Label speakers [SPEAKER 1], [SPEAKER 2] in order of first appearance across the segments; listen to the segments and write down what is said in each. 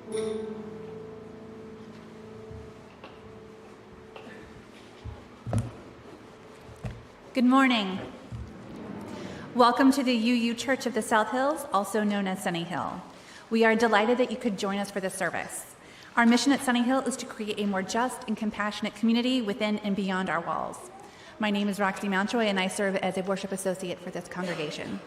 [SPEAKER 1] Good morning. Welcome to the UU Church of the South Hills, also known as Sunnyhill. We are delighted that you could join us for this service. Our mission at Sunnyhill is to create a more just and compassionate community within and beyond our walls. My name is Roxy Mountjoy, and I serve as a worship associate for this congregation.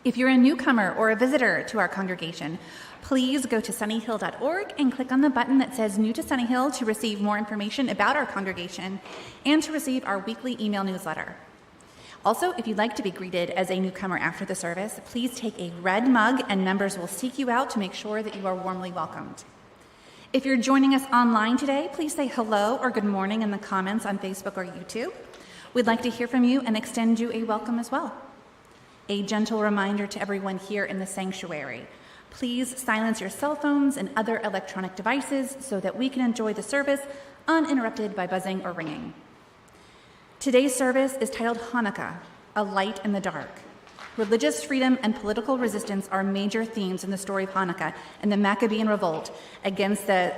[SPEAKER 1] If you're a newcomer or a visitor to our congregation, please go to sunnyhill.org and click on the button that says New to Sunnyhill to receive more information about our congregation and to receive our weekly email newsletter. Also, if you'd like to be greeted as a newcomer after the service, please take a red mug and members will seek you out to make sure that you are warmly welcomed. If you're joining us online today, please say hello or good morning in the comments on Facebook or YouTube. We'd like to hear from you and extend you a welcome as well. A gentle reminder to everyone here in the sanctuary. Please silence your cell phones and other electronic devices so that we can enjoy the service uninterrupted by buzzing or ringing. Today's service is titled Hanukkah, A Light in the Dark. Religious freedom and political resistance are major themes in the story of Hanukkah and the Maccabean revolt against the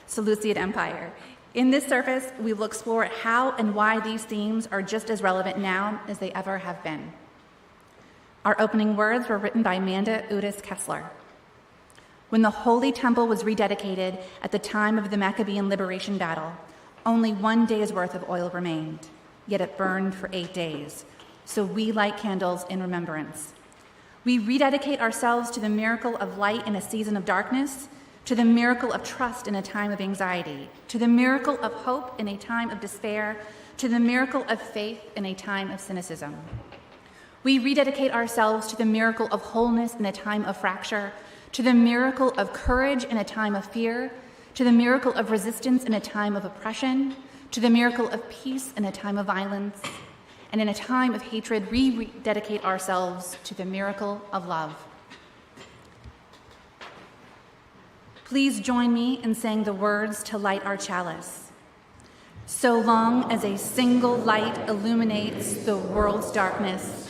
[SPEAKER 1] Seleucid Empire. In this service, we will explore how and why these themes are just as relevant now as they ever have been. Our opening words were written by Amanda Udis Kessler. When the Holy Temple was rededicated at the time of the Maccabean liberation battle, only 1 day's worth of oil remained. Yet it burned for 8 days. So we light candles in remembrance. We rededicate ourselves to the miracle of light in a season of darkness, to the miracle of trust in a time of anxiety, to the miracle of hope in a time of despair, to the miracle of faith in a time of cynicism. We rededicate ourselves to the miracle of wholeness in a time of fracture, to the miracle of courage in a time of fear, to the miracle of resistance in a time of oppression, to the miracle of peace in a time of violence, and in a time of hatred, we rededicate ourselves to the miracle of love. Please join me in saying the words to light our chalice. So long as a single light illuminates the world's darkness,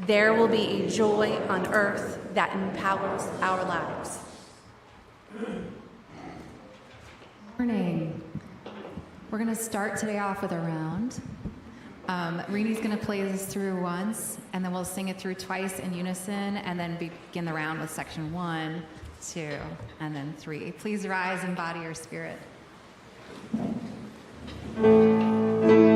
[SPEAKER 1] there will be a joy on earth that empowers our lives.
[SPEAKER 2] Morning. We're going to start today off with a round. Reenie's going to play this through once, and then we'll sing it through twice in unison, and then begin the round with section 1, 2, and then 3. Please rise and body your spirit.
[SPEAKER 3] Hallelujah.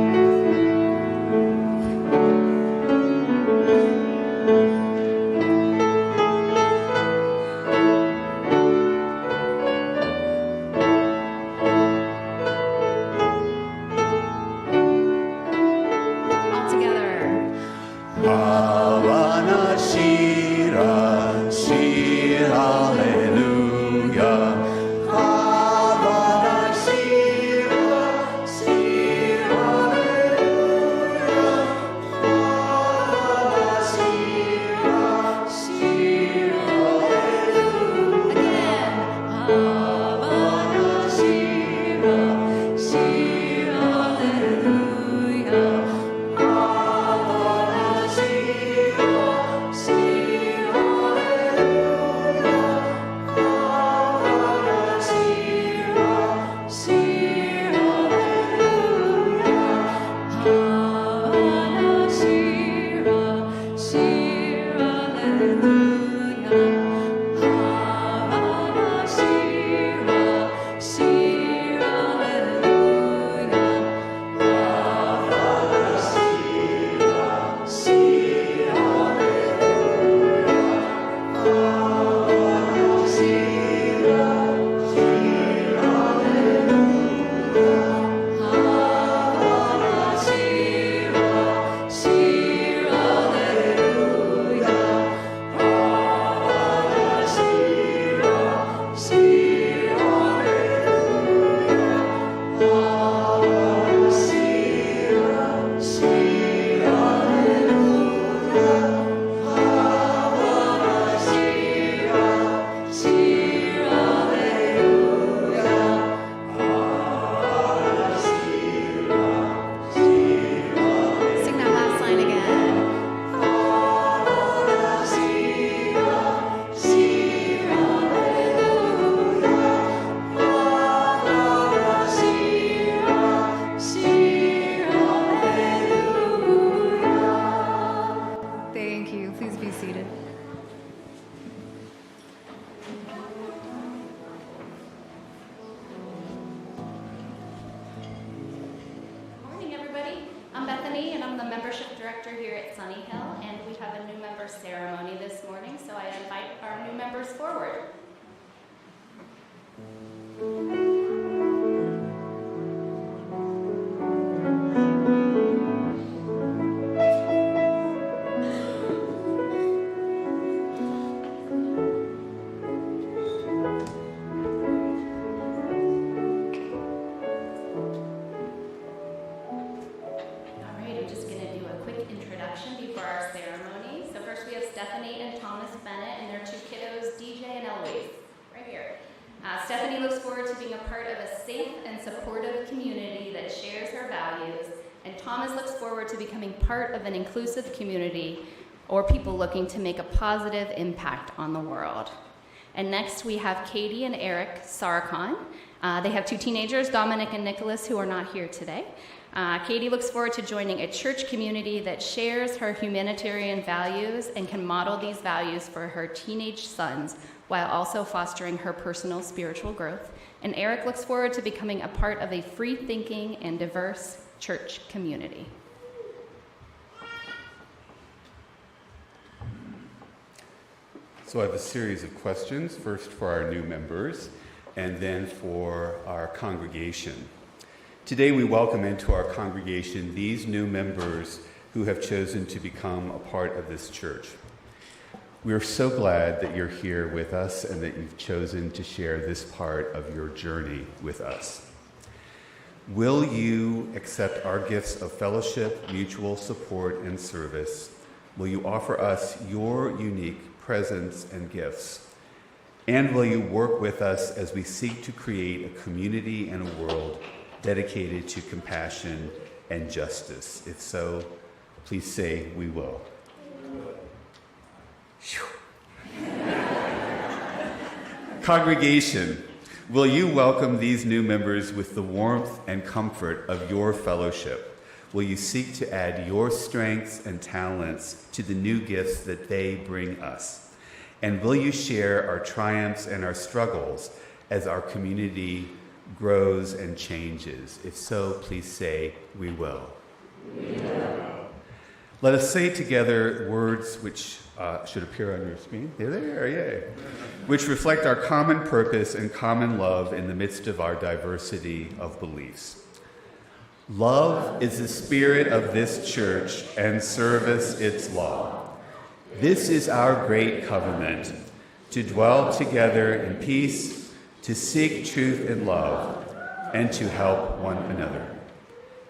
[SPEAKER 3] I'm the membership director here at Sunnyhill, and we have a new member ceremony this morning, so I invite our new members forward. Stephanie looks forward to being a part of a safe and supportive community that shares her values, and Thomas looks forward to becoming part of an inclusive community or people looking to make a positive impact on the world. And next we have Katie and Eric Sarkon. They have two teenagers, Dominic and Nicholas, who are not here today. Katie looks forward to joining a church community that shares her humanitarian values and can model these values for her teenage sons while also fostering her personal spiritual growth. And Eric looks forward to becoming a part of a free-thinking and diverse church community.
[SPEAKER 4] So I have a series of questions, first for our new members, and then for our congregation. Today we welcome into our congregation these new members who have chosen to become a part of this church. We are so glad that you're here with us and that you've chosen to share this part of your journey with us. Will you accept our gifts of fellowship, mutual support, and service? Will you offer us your unique presence and gifts? And will you work with us as we seek to create a community and a world dedicated to compassion and justice? If so, please say, we will. Congregation, will you welcome these new members with the warmth and comfort of your fellowship? Will you seek to add your strengths and talents to the new gifts that they bring us? And will you share our triumphs and our struggles as our community grows and changes? If so, please say, we will. We will. Let us say together words which should appear on your screen. There they are, yay. Which reflect our common purpose and common love in the midst of our diversity of beliefs. Love is the spirit of this church, and service its law. This is our great covenant, to dwell together in peace, to seek truth and love, and to help one another.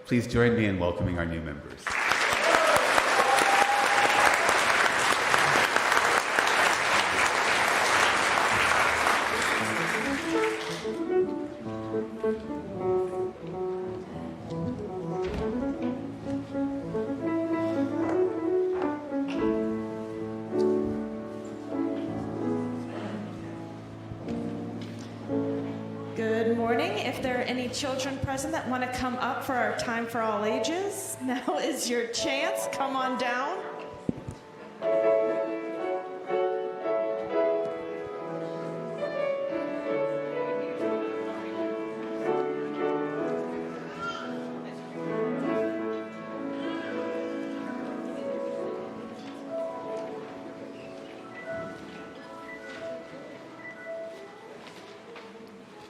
[SPEAKER 4] Please join me in welcoming our new members.
[SPEAKER 5] Children present that want to come up for our time for all ages, now is your chance. Come on down.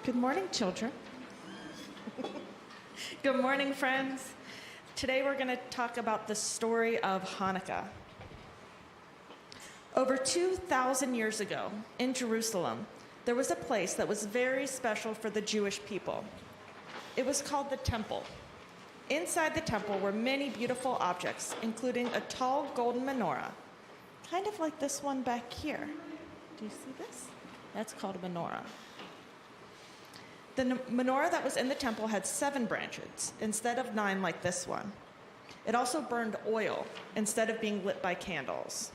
[SPEAKER 5] Good morning, children. Good morning, friends. Today we're going to talk about the story of Hanukkah. Over 2,000 years ago, in Jerusalem, there was a place that was very special for the Jewish people. It was called the Temple. Inside the temple were many beautiful objects, including a tall golden menorah, kind of like this one back here. Do you see this? That's called a menorah. The menorah that was in the temple had 7 branches instead of 9 like this one. It also burned oil instead of being lit by candles.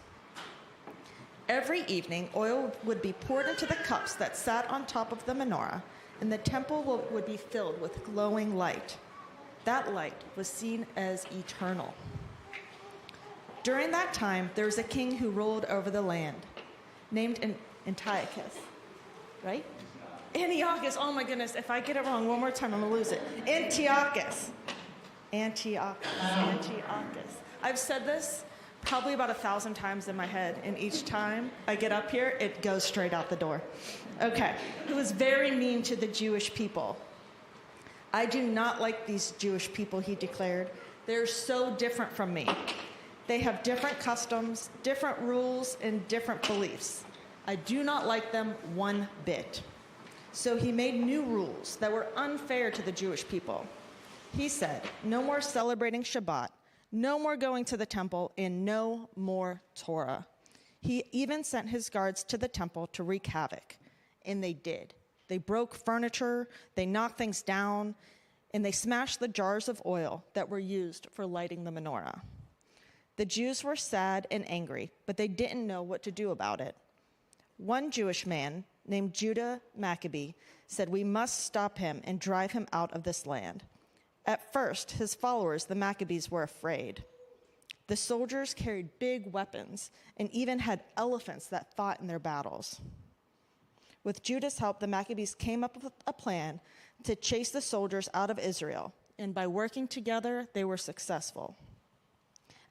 [SPEAKER 5] Every evening, oil would be poured into the cups that sat on top of the menorah, and the temple would be filled with glowing light. That light was seen as eternal. During that time, there was a king who ruled over the land, named Antiochus, right? Antiochus, oh my goodness, if I get it wrong one more time, I'm gonna lose it. Antiochus. Antiochus. I've said this probably about 1,000 times in my head, and each time I get up here, it goes straight out the door. Okay, who was very mean to the Jewish people. I do not like these Jewish people, he declared. They're so different from me. They have different customs, different rules, and different beliefs. I do not like them one bit. So he made new rules that were unfair to the Jewish people. He said, no more celebrating Shabbat, no more going to the temple, and no more Torah. He even sent his guards to the temple to wreak havoc, and they did. They broke furniture, they knocked things down, and they smashed the jars of oil that were used for lighting the menorah. The Jews were sad and angry, but they didn't know what to do about it. One Jewish man named Judah Maccabee said, we must stop him and drive him out of this land. At first, his followers, the Maccabees, were afraid. The soldiers carried big weapons and even had elephants that fought in their battles. With Judah's help, the Maccabees came up with a plan to chase the soldiers out of Israel, and by working together, they were successful.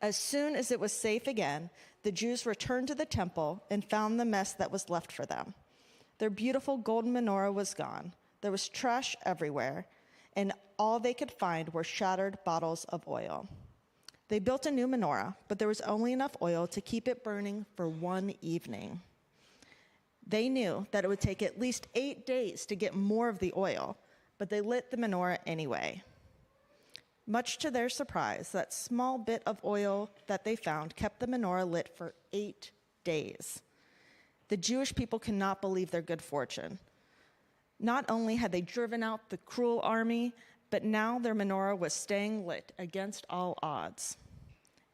[SPEAKER 5] As soon as it was safe again, the Jews returned to the temple and found the mess that was left for them. Their beautiful golden menorah was gone. There was trash everywhere, and all they could find were shattered bottles of oil. They built a new menorah, but there was only enough oil to keep it burning for one evening. They knew that it would take at least 8 days to get more of the oil, but they lit the menorah anyway. Much to their surprise, that small bit of oil that they found kept the menorah lit for 8 days. The Jewish people could not believe their good fortune. Not only had they driven out the cruel army, but now their menorah was staying lit against all odds.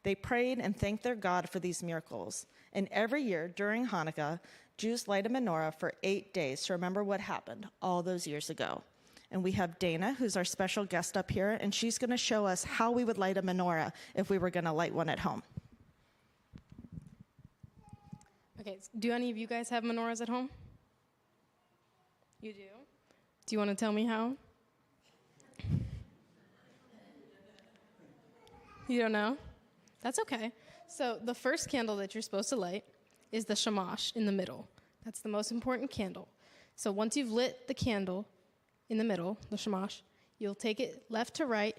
[SPEAKER 5] They prayed and thanked their God for these miracles. And every year during Hanukkah, Jews light a menorah for 8 days to remember what happened all those years ago. And we have Dana, who's our special guest up here, and she's going to show us how we would light a menorah if we were going to light one at home.
[SPEAKER 6] Okay, do any of you guys have menorahs at home? You do? Do you want to tell me how? You don't know? That's okay. So the first candle that you're supposed to light is the shamash in the middle. That's the most important candle. So once you've lit the candle in the middle, the shamash, you'll take it left to right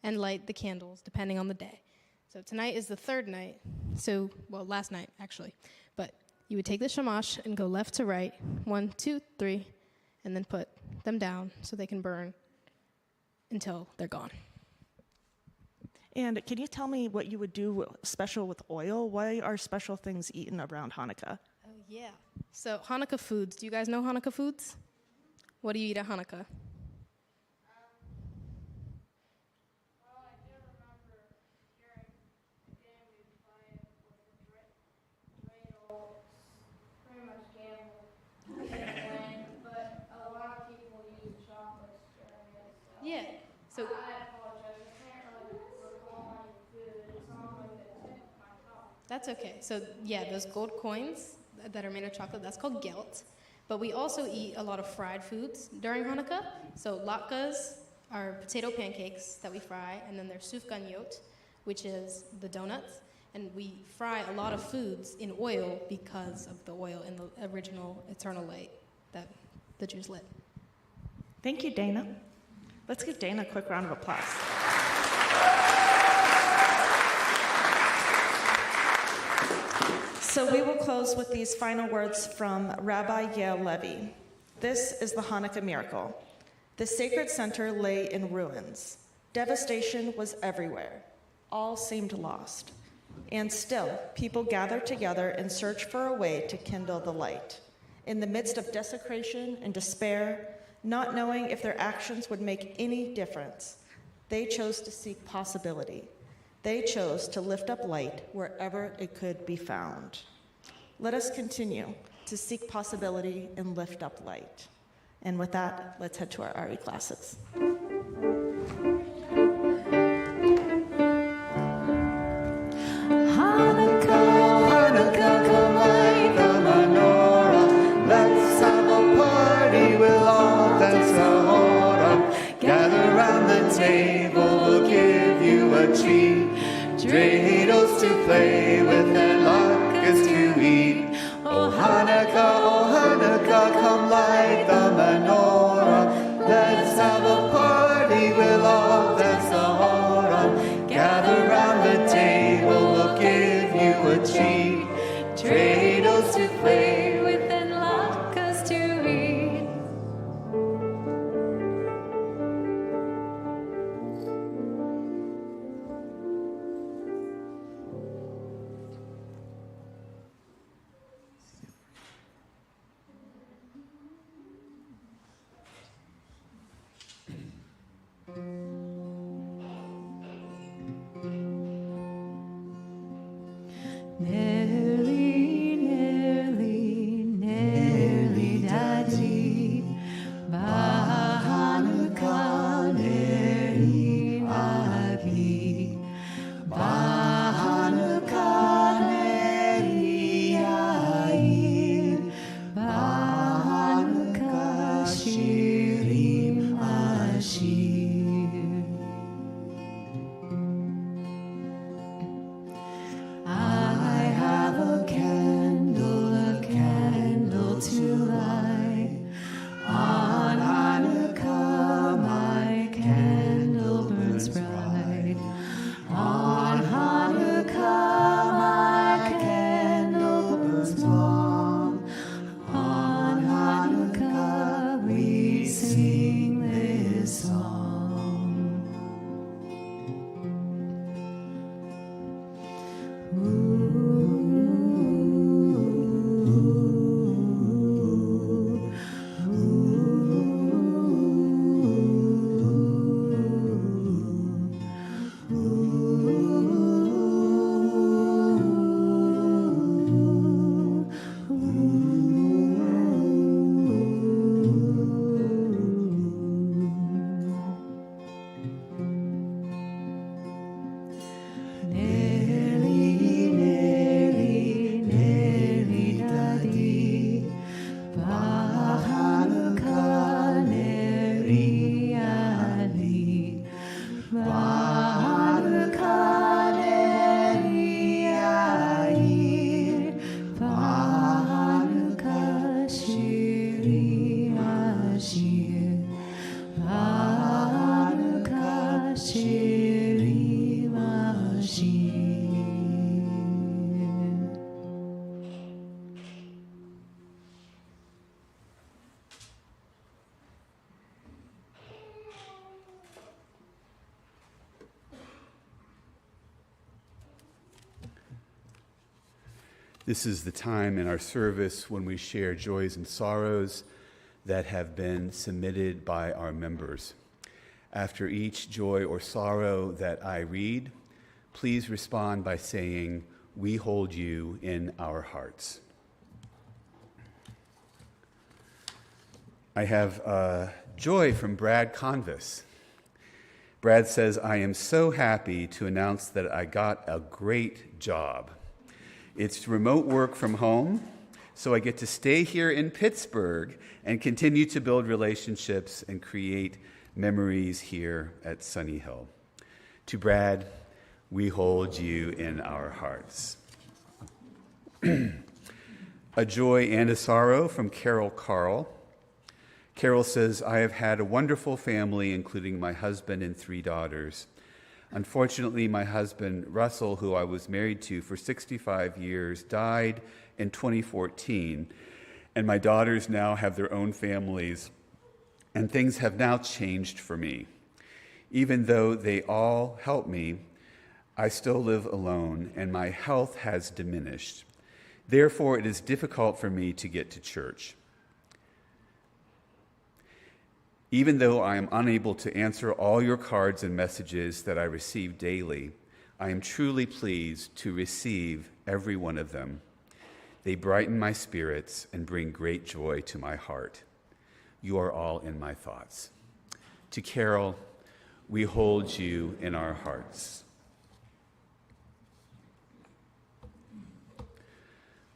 [SPEAKER 6] and light the candles depending on the day. So tonight is the third night. Last night actually. But you would take the shamash and go left to right, 1, 2, 3, and then put them down so they can burn until they're gone.
[SPEAKER 5] And can you tell me what you would do special with oil? Why are special things eaten around Hanukkah?
[SPEAKER 6] Oh, yeah. So Hanukkah foods. Do you guys know Hanukkah foods? What do you eat at Hanukkah? Yeah. So that's okay. So yeah, those gold coins that are made of chocolate, that's called gelt. But we also eat a lot of fried foods during Hanukkah. So latkes are potato pancakes that we fry, and then there's sufganiyot, which is the donuts. And we fry a lot of foods in oil because of the oil in the original eternal light that the Jews lit.
[SPEAKER 5] Thank you, Dana. Let's give Dana a quick round of applause. So we will close with these final words from Rabbi Yael Levy. This is the Hanukkah miracle. The sacred center lay in ruins. Devastation was everywhere. All seemed lost. And still, people gathered together in search for a way to kindle the light. In the midst of desecration and despair, not knowing if their actions would make any difference, they chose to seek possibility. They chose to lift up light wherever it could be found. Let us continue to seek possibility and lift up light. And with that, let's head to our RE classes.
[SPEAKER 4] Gather round the table, we'll give treat, dreidels to play with and latkes to eat. O Hanukkah, come light the menorah. Let's have a party, we'll all dance the hora. Gather round the table, we'll give you a treat. Dreidels to play with and latkes to eat.
[SPEAKER 2] Nearly, nearly, nearly, Daddy. Hanukkah, nearly, Agi. Hanukkah, nearly, Yair. Hanukkah, Shirim, Ashir. I have a candle to light. On Hanukkah, my candle burns bright. On Hanukkah, my candle burns long. On Hanukkah, we sing this song. Nearly, nearly, nearly, Daddy. Hanukkah, nearly, Ali. Hanukkah, nearly, Yair. Hanukkah, Shiri, Ashir. Hanukkah, Shiri, Ashir.
[SPEAKER 4] This is the time in our service when we share joys and sorrows that have been submitted by our members. After each joy or sorrow that I read, please respond by saying, "We hold you in our hearts." I have joy from Brad Convis. Brad says, "I am so happy to announce that I got a great job. It's remote work from home, so I get to stay here in Pittsburgh and continue to build relationships and create memories here at Sunnyhill." To Brad, we hold you in our hearts. A joy and a sorrow from Carol Carl. Carol says, "I have had a wonderful family, including my husband and 3 daughters. Unfortunately, my husband, Russell, who I was married to for 65 years, died in 2014, and my daughters now have their own families, and things have now changed for me. Even though they all help me, I still live alone, and my health has diminished. Therefore, it is difficult for me to get to church. Even though I am unable to answer all your cards and messages that I receive daily, I am truly pleased to receive every one of them. They brighten my spirits and bring great joy to my heart. You are all in my thoughts." To Carol, we hold you in our hearts.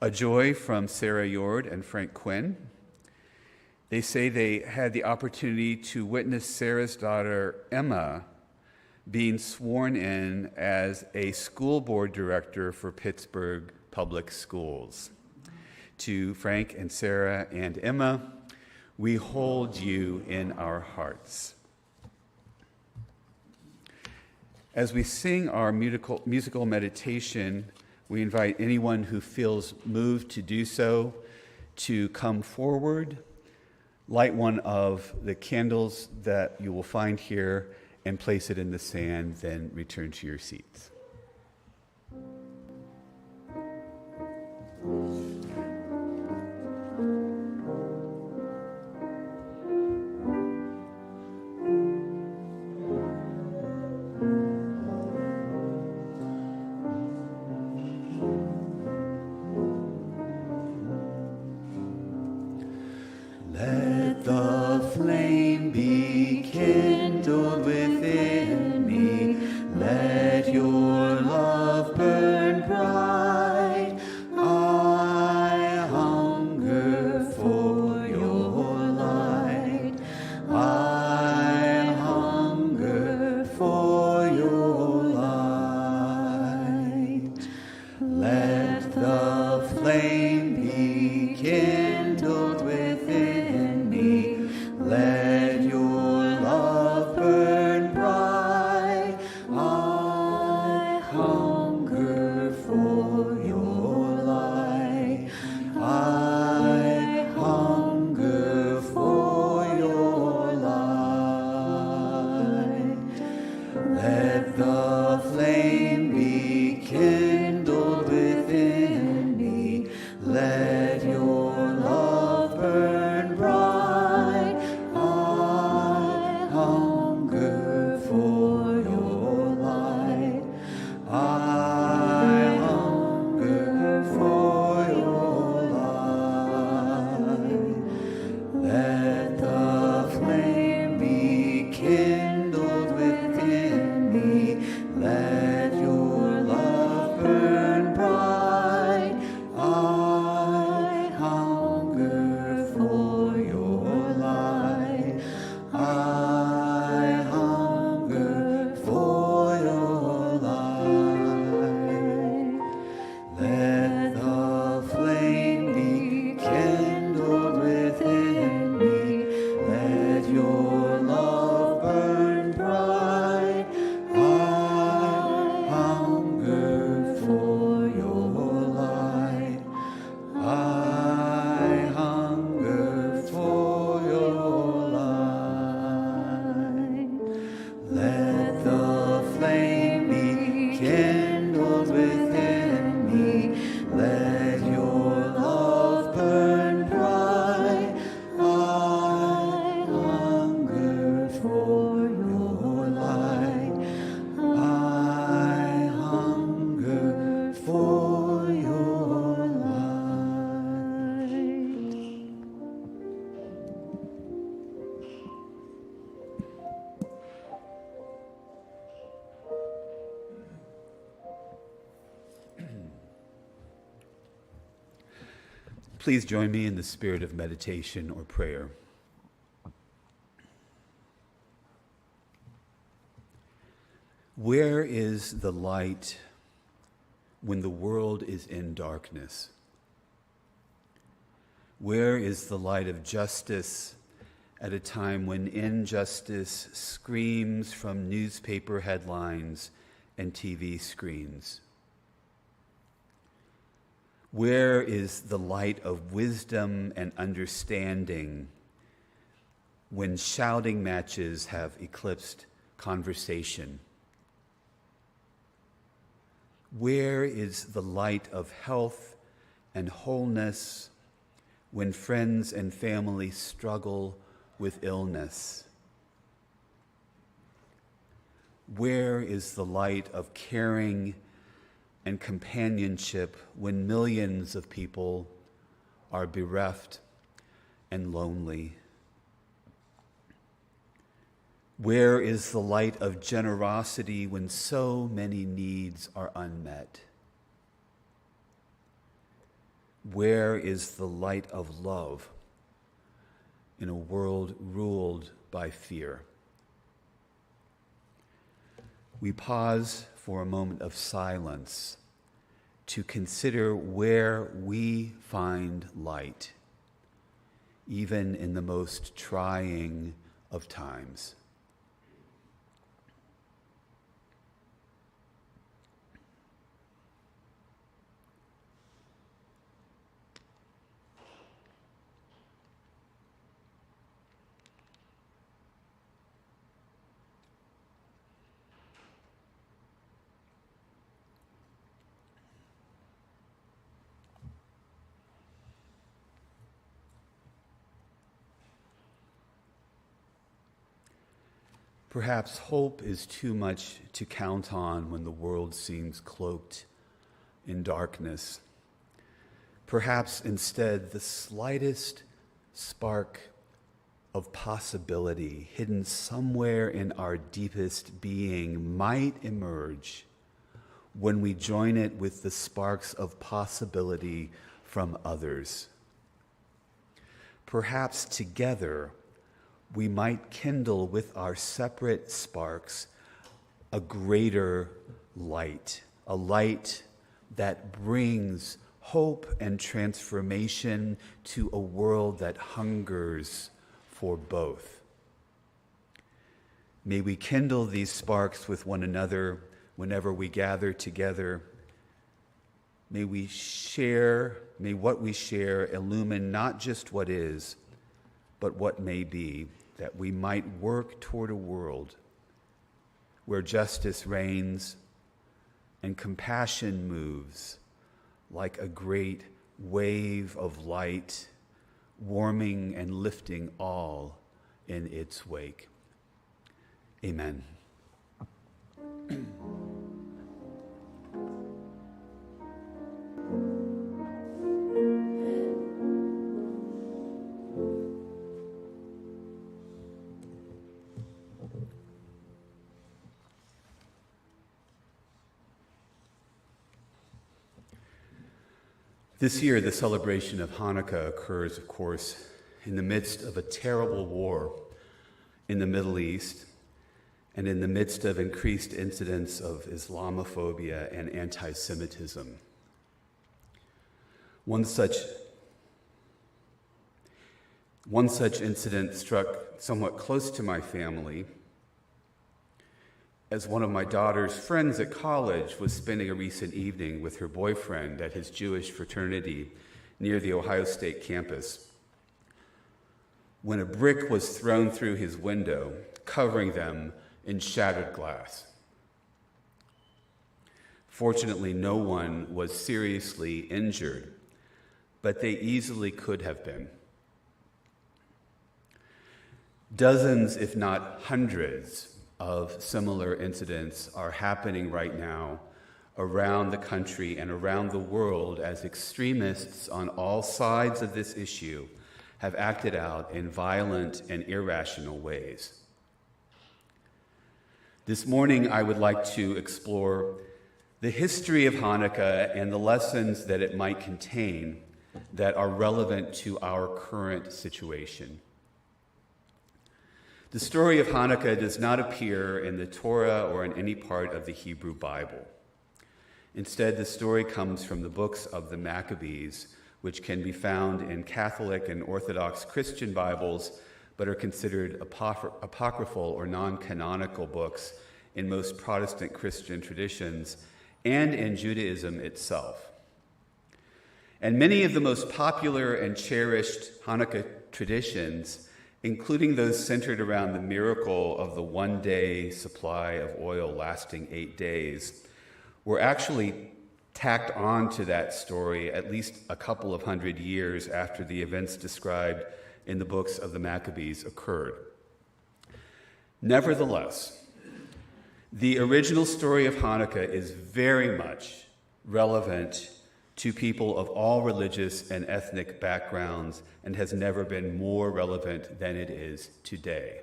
[SPEAKER 4] A joy from Sarah Yord and Frank Quinn. They say they had the opportunity to witness Sarah's daughter, Emma, being sworn in as a school board director for Pittsburgh Public Schools. To Frank and Sarah and Emma, we hold you in our hearts. As we sing our musical meditation, we invite anyone who feels moved to do so to come forward, light one of the candles that you will find here, and place it in the sand, then return to your seats. Let the flame be kindled within me. Let your love burn bright. I hunger for your light. I hunger for your light. Let the flame be kindled within me. Let your love burn bright. I hunger for your light. I hunger for your light. Let the flame be kindled within me. Let your love burn bright. I hunger for your light. I hunger for your light. Let the flame be kindled within me. Let your love burn bright. I hunger for your light. I hunger for your light. Let the flame be kindled within me. Let your love burn bright. I hunger for your light. I hunger for your light. Let the flame be kindled within me. Let your love burn bright. I hunger for your light. I hunger for your light. Please join me in the spirit of meditation or prayer. Where is the light when the world is in darkness? Where is the light of justice at a time when injustice screams from newspaper headlines and TV screens? Where is the light of wisdom and understanding when shouting matches have eclipsed conversation? Where is the light of health and wholeness when friends and family struggle with illness? Where is the light of caring and companionship when millions of people are bereft and lonely? Where is the light of generosity when so many needs are unmet? Where is the light of love in a world ruled by fear? we pause for a moment of silence to consider where we find light, even in the most trying of times. Perhaps hope is too much to count on when the world seems cloaked in darkness. Perhaps instead the slightest spark of possibility hidden somewhere in our deepest being might emerge when we join it with the sparks of possibility from others. Perhaps together we might kindle with our separate sparks a greater light, a light that brings hope and transformation to a world that hungers for both. May we kindle these sparks with one another whenever we gather together. May what we share illumine not just what is, but what may be, that we might work toward a world where justice reigns and compassion moves like a great wave of light, warming and lifting all in its wake. Amen. This year, the celebration of Hanukkah occurs, of course, in the midst of a terrible war in the Middle East and in the midst of increased incidents of Islamophobia and anti-Semitism. One such incident struck somewhat close to my family as one of my daughter's friends at college was spending a recent evening with her boyfriend at his Jewish fraternity near the Ohio State campus, when a brick was thrown through his window, covering them in shattered glass. Fortunately, no one was seriously injured, but they easily could have been. Dozens, if not hundreds, of similar incidents are happening right now around the country and around the world as extremists on all sides of this issue have acted out in violent and irrational ways. This morning, I would like to explore the history of Hanukkah and the lessons that it might contain that are relevant to our current situation. The story of Hanukkah does not appear in the Torah or in any part of the Hebrew Bible. Instead, the story comes from the books of the Maccabees, which can be found in Catholic and Orthodox Christian Bibles, but are considered apocryphal or non-canonical books in most Protestant Christian traditions and in Judaism itself. And many of the most popular and cherished Hanukkah traditions, including those centered around the miracle of the one-day supply of oil lasting 8 days, were actually tacked on to that story at least a couple of hundred years after the events described in the books of the Maccabees occurred. Nevertheless, the original story of Hanukkah is very much relevant to people of all religious and ethnic backgrounds and has never been more relevant than it is today.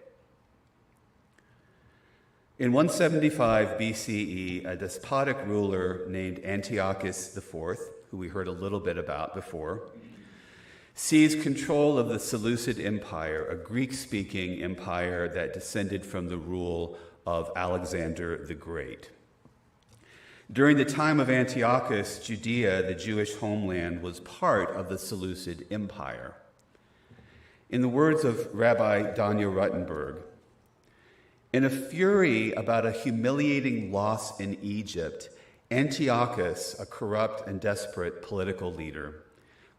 [SPEAKER 4] In 175 BCE, a despotic ruler named Antiochus IV, who we heard a little bit about before, seized control of the Seleucid Empire, a Greek-speaking empire that descended from the rule of Alexander the Great. During the time of Antiochus, Judea, the Jewish homeland, was part of the Seleucid Empire. In the words of Rabbi Daniel Ruttenberg, in a fury about a humiliating loss in Egypt, Antiochus, a corrupt and desperate political leader,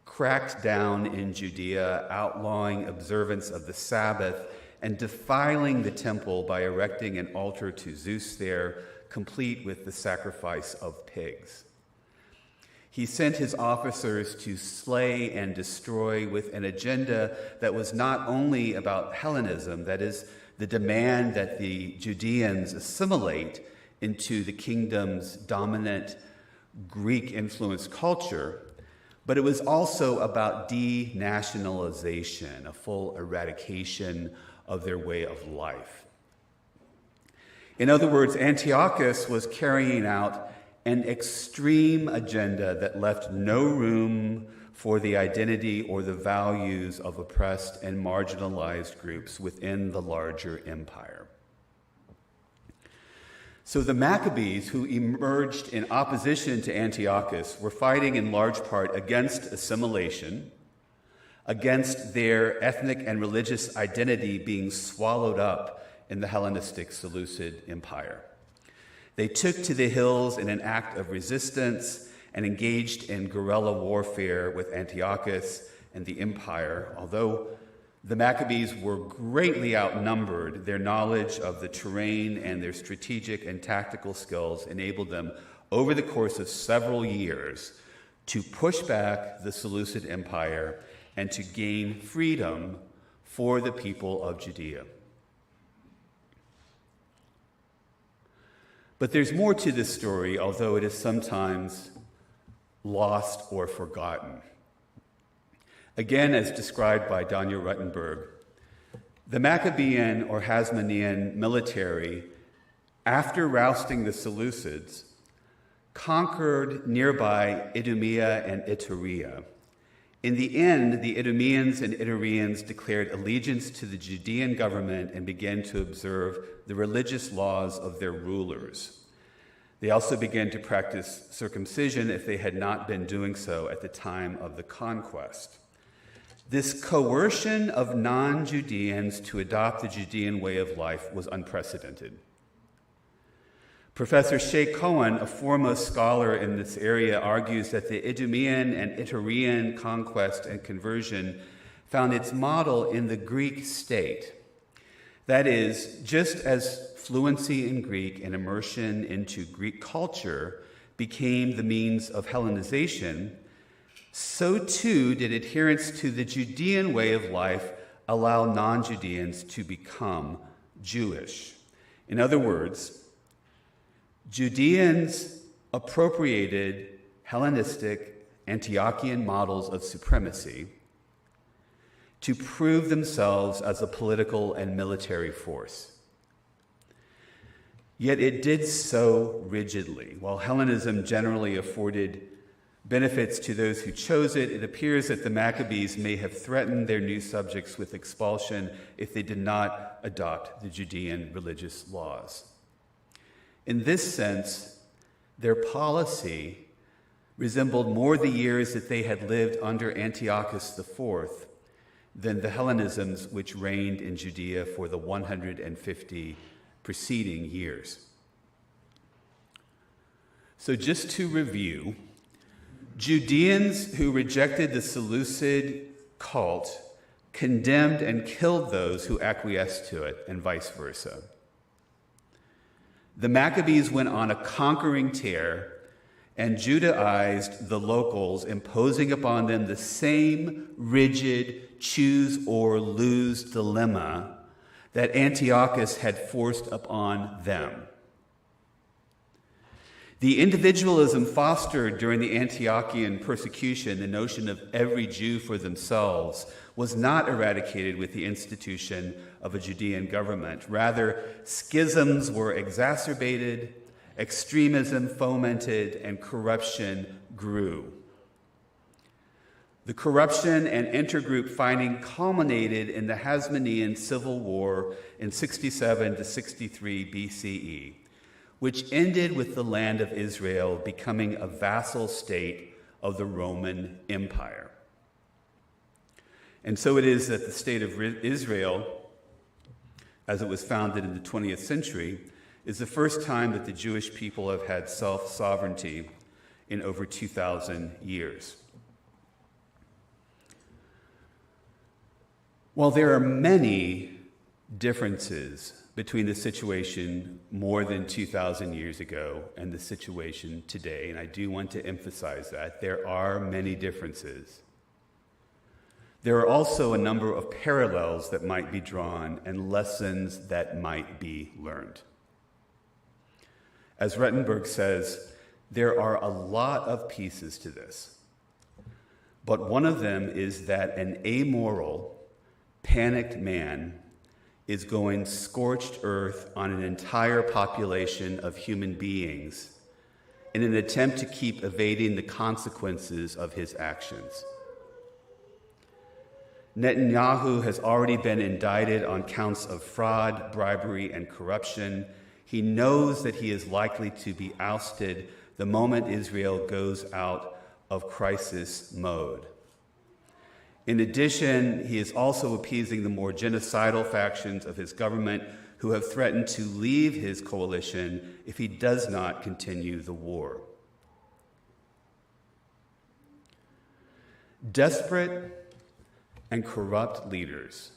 [SPEAKER 4] cracked down in Judea, outlawing observance of the Sabbath and defiling the temple by erecting an altar to Zeus there, complete with the sacrifice of pigs. He sent his officers to slay and destroy with an agenda that was not only about Hellenism, that is, the demand that the Judeans assimilate into the kingdom's dominant Greek-influenced culture, but it was also about denationalization, a full eradication of their way of life. In other words, Antiochus was carrying out an extreme agenda that left no room for the identity or the values of oppressed and marginalized groups within the larger empire. So the Maccabees, who emerged in opposition to Antiochus, were fighting in large part against assimilation, against their ethnic and religious identity being swallowed up in the Hellenistic Seleucid Empire. They took to the hills in an act of resistance and engaged in guerrilla warfare with Antiochus and the empire. Although the Maccabees were greatly outnumbered, their knowledge of the terrain and their strategic and tactical skills enabled them, over the course of several years, to push back the Seleucid Empire and to gain freedom for the people of Judea. But there's more to this story, although it is sometimes lost or forgotten. Again, as described by Daniel Ruttenberg, the Maccabean or Hasmonean military, after rousting the Seleucids, conquered nearby Idumea and Iturea. In the end, the Idumeans and Itureans declared allegiance to the Judean government and began to observe the religious laws of their rulers. They also began to practice circumcision if they had not been doing so at the time of the conquest. This coercion of non-Judeans to adopt the Judean way of life was unprecedented. Professor Shay Cohen, a foremost scholar in this area, argues that the Idumean and Iturean conquest and conversion found its model in the Greek state. That is, just as fluency in Greek and immersion into Greek culture became the means of Hellenization, so too did adherence to the Judean way of life allow non-Judeans to become Jewish. In other words, Judeans appropriated Hellenistic Antiochian models of supremacy to prove themselves as a political and military force. Yet it did so rigidly. While Hellenism generally afforded benefits to those who chose it, it appears that the Maccabees may have threatened their new subjects with expulsion if they did not adopt the Judean religious laws. In this sense, their policy resembled more the years that they had lived under Antiochus IV than the Hellenisms which reigned in Judea for the 150 preceding years. So just to review, Judeans who rejected the Seleucid cult condemned and killed those who acquiesced to it, and vice versa. The Maccabees went on a conquering tear and Judaized the locals, imposing upon them the same rigid choose or lose dilemma that Antiochus had forced upon them. The individualism fostered during the Antiochian persecution, the notion of every Jew for themselves, was not eradicated with the institution of a Judean government. Rather, schisms were exacerbated, extremism fomented, and corruption grew. The corruption and intergroup fighting culminated in the Hasmonean Civil War in 67 to 63 BCE, which ended with the land of Israel becoming a vassal state of the Roman Empire. And so it is that the state of Israel, as it was founded in the 20th century, is the first time that the Jewish people have had self-sovereignty in over 2,000 years. While there are many differences between the situation more than 2,000 years ago and the situation today, and I do want to emphasize that, there are many differences. There are also a number of parallels that might be drawn and lessons that might be learned. As Rettenberg says, there are a lot of pieces to this, but one of them is that an amoral, panicked man is going scorched earth on an entire population of human beings in an attempt to keep evading the consequences of his actions. Netanyahu has already been indicted on counts of fraud, bribery, and corruption. He knows that he is likely to be ousted the moment Israel goes out of crisis mode. In addition, he is also appeasing the more genocidal factions of his government who have threatened to leave his coalition if he does not continue the war. Desperate and corrupt leaders,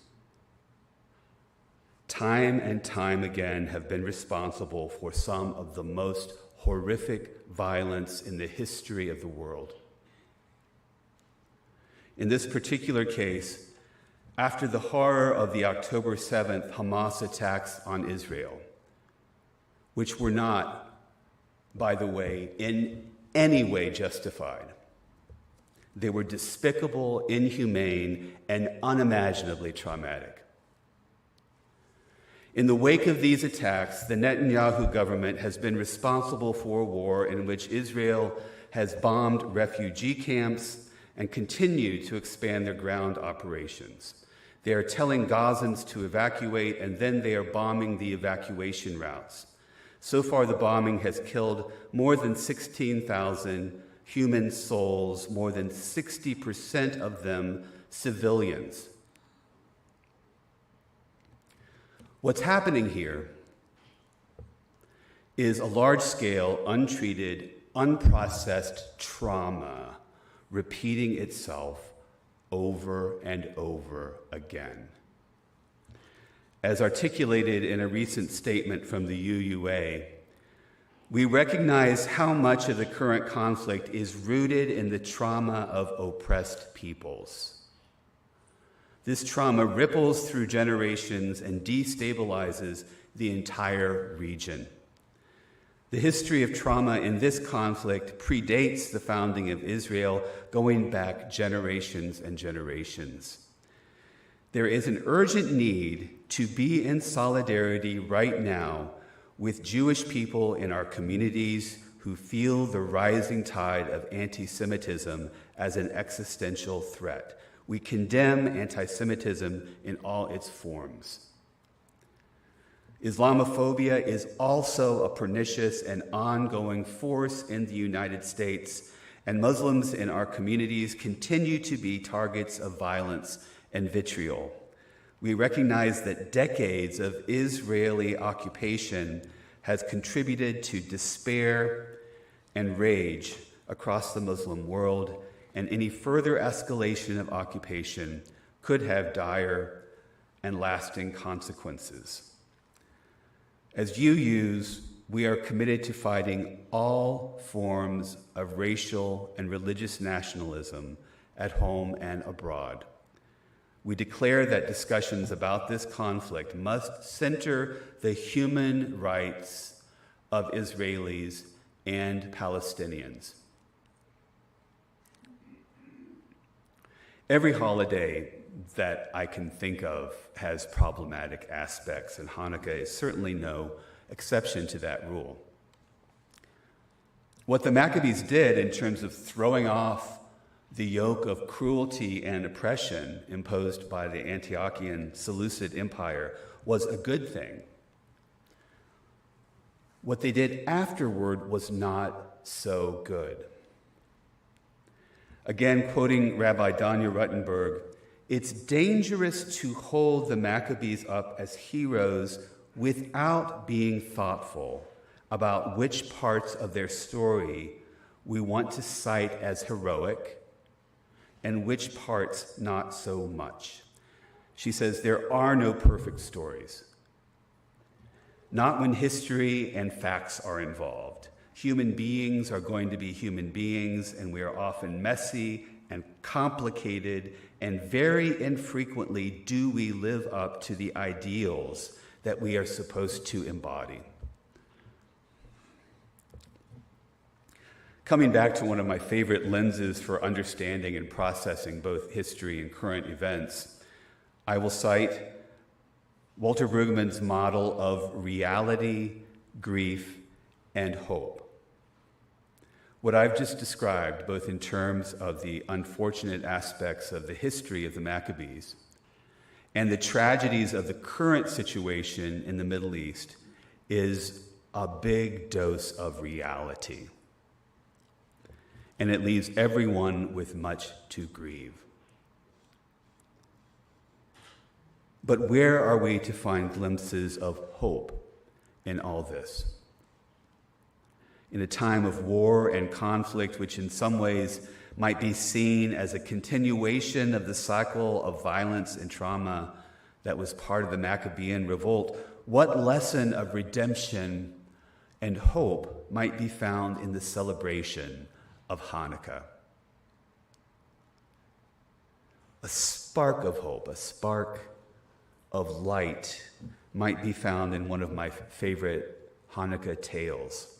[SPEAKER 4] time and time again, have been responsible for some of the most horrific violence in the history of the world. In this particular case, after the horror of the October 7th Hamas attacks on Israel, which were not, by the way, in any way justified, they were despicable, inhumane, and unimaginably traumatic. In the wake of these attacks, the Netanyahu government has been responsible for a war in which Israel has bombed refugee camps and continue to expand their ground operations. They are telling Gazans to evacuate, and then they are bombing the evacuation routes. So far, the bombing has killed more than 16,000 human souls, more than 60% of them civilians. What's happening here is a large-scale, untreated, unprocessed trauma repeating itself over and over again. As articulated in a recent statement from the UUA, we recognize how much of the current conflict is rooted in the trauma of oppressed peoples. This trauma ripples through generations and destabilizes the entire region. The history of trauma in this conflict predates the founding of Israel, going back generations and generations. There is an urgent need to be in solidarity right now with Jewish people in our communities who feel the rising tide of anti-Semitism as an existential threat. We condemn anti-Semitism in all its forms. Islamophobia is also a pernicious and ongoing force in the United States, and Muslims in our communities continue to be targets of violence and vitriol. We recognize that decades of Israeli occupation has contributed to despair and rage across the Muslim world, and any further escalation of occupation could have dire and lasting consequences. As UUs, we are committed to fighting all forms of racial and religious nationalism at home and abroad. We declare that discussions about this conflict must center the human rights of Israelis and Palestinians. Every holiday that I can think of has problematic aspects, and Hanukkah is certainly no exception to that rule. What the Maccabees did in terms of throwing off the yoke of cruelty and oppression imposed by the Antiochian Seleucid Empire was a good thing. What they did afterward was not so good. Again, quoting Rabbi Danya Ruttenberg, it's dangerous to hold the Maccabees up as heroes without being thoughtful about which parts of their story we want to cite as heroic and which parts not so much. She says, there are no perfect stories. Not when history and facts are involved. Human beings are going to be human beings, and we are often messy and complicated, and very infrequently do we live up to the ideals that we are supposed to embody. Coming back to one of my favorite lenses for understanding and processing both history and current events, I will cite Walter Brueggemann's model of reality, grief, and hope. What I've just described, both in terms of the unfortunate aspects of the history of the Maccabees and the tragedies of the current situation in the Middle East, is a big dose of reality. And it leaves everyone with much to grieve. But where are we to find glimpses of hope in all this? In a time of war and conflict, which in some ways might be seen as a continuation of the cycle of violence and trauma that was part of the Maccabean revolt, what lesson of redemption and hope might be found in the celebration of Hanukkah? A spark of hope, a spark of light might be found in one of my favorite Hanukkah tales.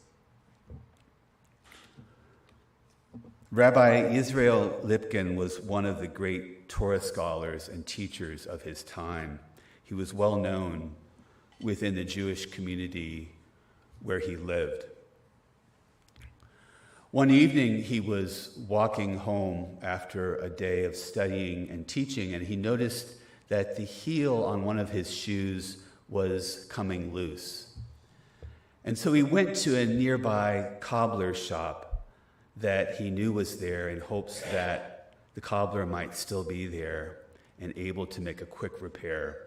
[SPEAKER 4] Rabbi Israel Lipkin was one of the great Torah scholars and teachers of his time. He was well known within the Jewish community where he lived. One evening, he was walking home after a day of studying and teaching, and he noticed that the heel on one of his shoes was coming loose. And so he went to a nearby cobbler shop that he knew was there in hopes that the cobbler might still be there and able to make a quick repair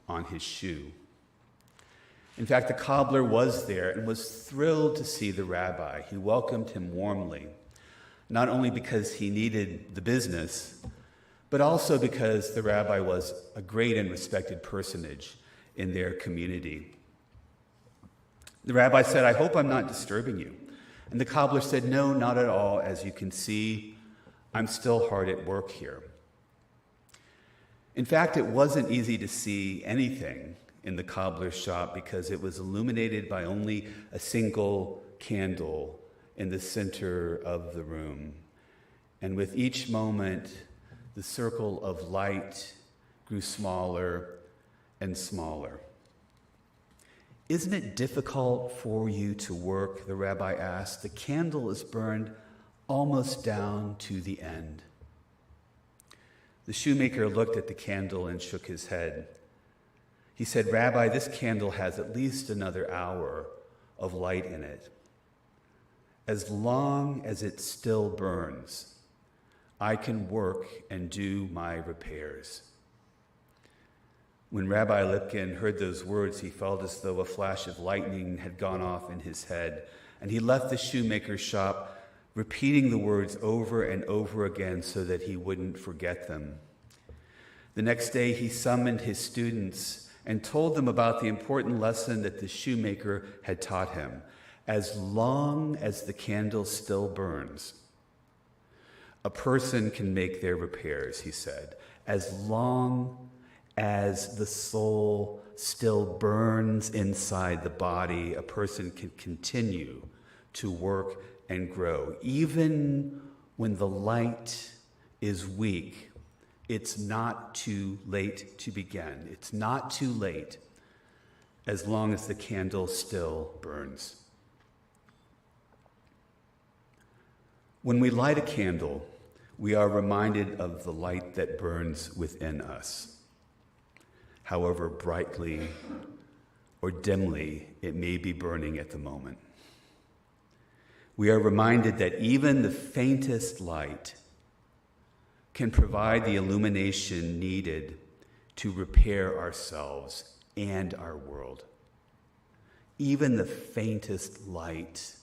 [SPEAKER 4] on his shoe. In fact, the cobbler was there and was thrilled to see the rabbi. He welcomed him warmly, not only because he needed the business, but also because the rabbi was a great and respected personage in their community. The rabbi said, "I hope I'm not disturbing you." And the cobbler said, "No, not at all. As you can see, I'm still hard at work here." In fact, it wasn't easy to see anything in the cobbler's shop because it was illuminated by only a single candle in the center of the room. And with each moment, the circle of light grew smaller and smaller. "Isn't it difficult for you to work?" the rabbi asked. "The candle is burned almost down to the end." The shoemaker looked at the candle and shook his head. He said, "Rabbi, this candle has at least another hour of light in it. As long as it still burns, I can work and do my repairs." When Rabbi Lipkin heard those words, he felt as though a flash of lightning had gone off in his head, and he left the shoemaker's shop, repeating the words over and over again so that he wouldn't forget them. The next day, he summoned his students and told them about the important lesson that the shoemaker had taught him. As long as the candle still burns, a person can make their repairs, he said. As long as the soul still burns inside the body, a person can continue to work and grow. Even when the light is weak, it's not too late to begin. It's not too late as long as the candle still burns. When we light a candle, we are reminded of the light that burns within us, however brightly or dimly it may be burning at the moment. We are reminded that even the faintest light can provide the illumination needed to repair ourselves and our world. Even the faintest light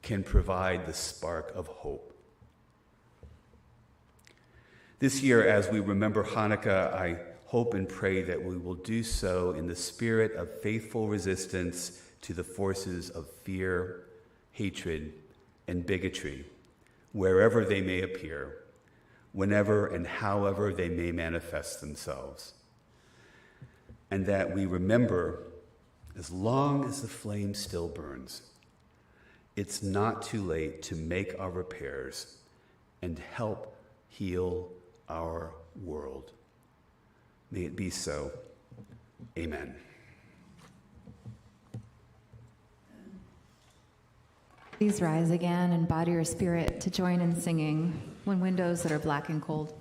[SPEAKER 4] can provide the spark of hope. This year, as we remember Hanukkah, I hope and pray that we will do so in the spirit of faithful resistance to the forces of fear, hatred, and bigotry, wherever they may appear, whenever and however they may manifest themselves. And that we remember, as long as the flame still burns, it's not too late to make our repairs and help heal our world. May it be so. Amen.
[SPEAKER 2] Please rise again and body your spirit to join in singing When Windows That Are Black and Cold.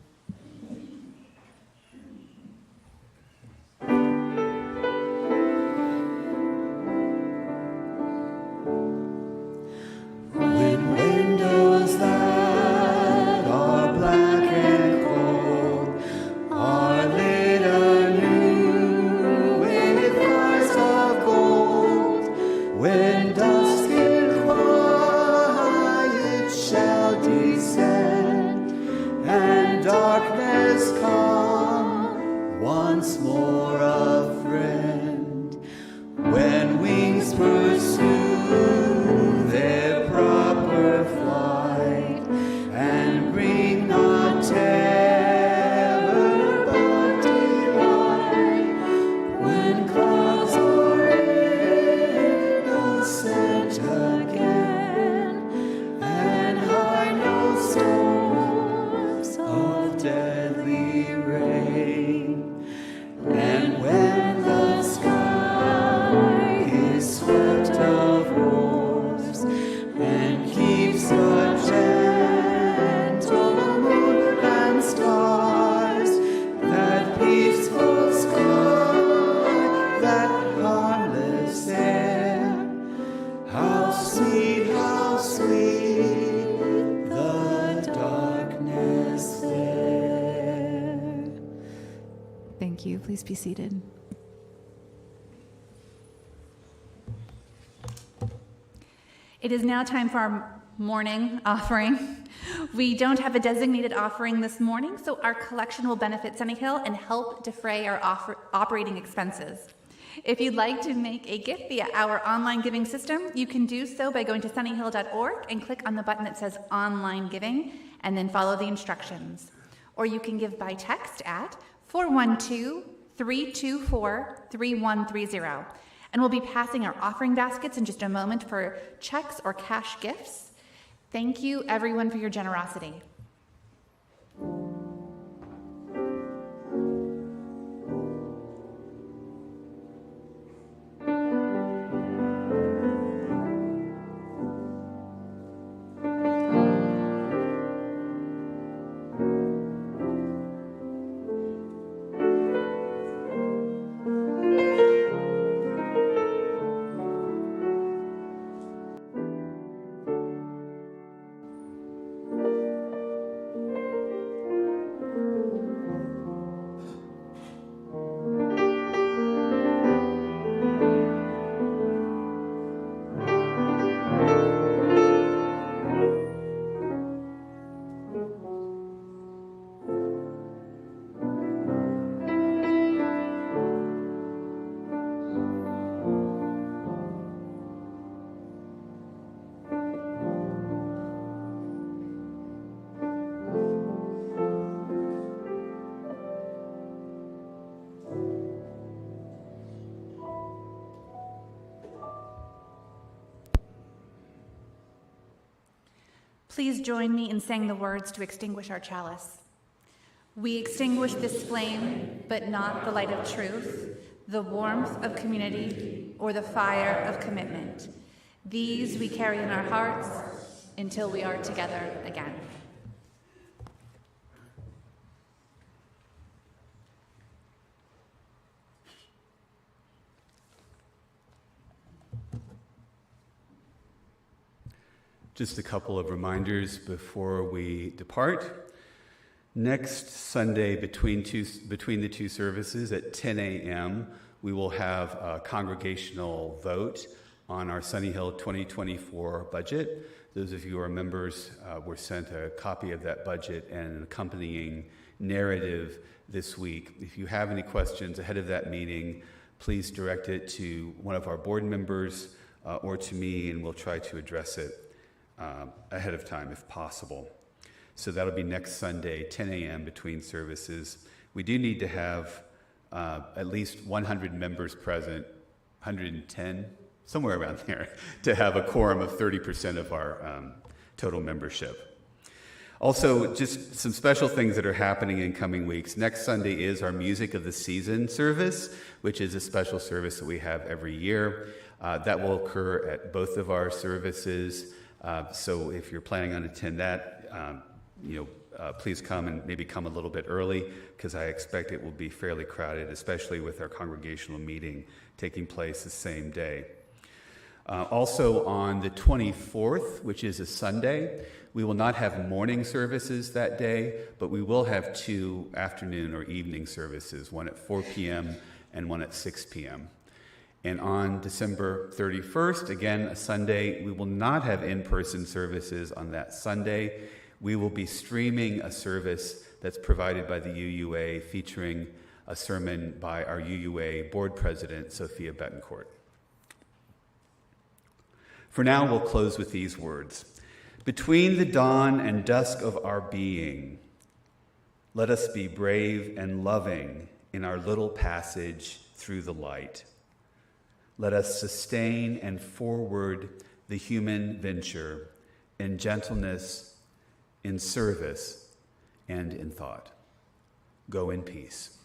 [SPEAKER 4] When windows that are black and cold are lit anew with fires of gold, when dusk in quiet shall descend and darkness come once more a friend, when wings pursue their proper flight and bring not terror but delight, when clouds are innocent again and high no storms of deadly rain, and when the sky is swept of wars and keeps a gentle moon and stars, that peaceful sky, that harmless air, how sweet the darkness there.
[SPEAKER 2] Thank you. Please be seated.
[SPEAKER 1] It is now time for our morning offering. We don't have a designated offering this morning, so our collection will benefit Sunnyhill and help defray our operating expenses. If you'd like to make a gift via our online giving system, you can do so by going to sunnyhill.org and click on the button that says Online Giving, and then follow the instructions. Or you can give by text at 412-324-3130. And we'll be passing our offering baskets in just a moment for checks or cash gifts. Thank you, everyone, for your generosity. Please join me in saying the words to extinguish our chalice. We extinguish this flame, but not the light of truth, the warmth of community, or the fire of commitment. These we carry in our hearts until we are together again.
[SPEAKER 4] Just a couple of reminders before we depart. Next Sunday, between the two services at 10 a.m., we will have a congregational vote on our Sunnyhill 2024 budget. Those of you who are members were sent a copy of that budget and an accompanying narrative this week. If you have any questions ahead of that meeting, please direct it to one of our board members or to me, and we'll try to address it ahead of time if possible. So that'll be next Sunday, 10 a.m. between services. We do need to have at least 100 members present, 110, somewhere around there, to have a quorum of 30% of our total membership. Also, just some special things that are happening in coming weeks. Next Sunday is our Music of the Season service, which is a special service that we have every year. That will occur at both of our services. So if you're planning on attending that, please come and maybe come a little bit early, because I expect it will be fairly crowded, especially with our congregational meeting taking place the same day. Also on the 24th, which is a Sunday, we will not have morning services that day, but we will have 2 afternoon or evening services, one at 4 p.m. and one at 6 p.m. And on December 31st, again, a Sunday, we will not have in-person services on that Sunday. We will be streaming a service that's provided by the UUA, featuring a sermon by our UUA board president, Sophia Betancourt. For now, we'll close with these words. Between the dawn and dusk of our being, let us be brave and loving in our little passage through the light. Let us sustain and forward the human venture in gentleness, in service, and in thought. Go in peace.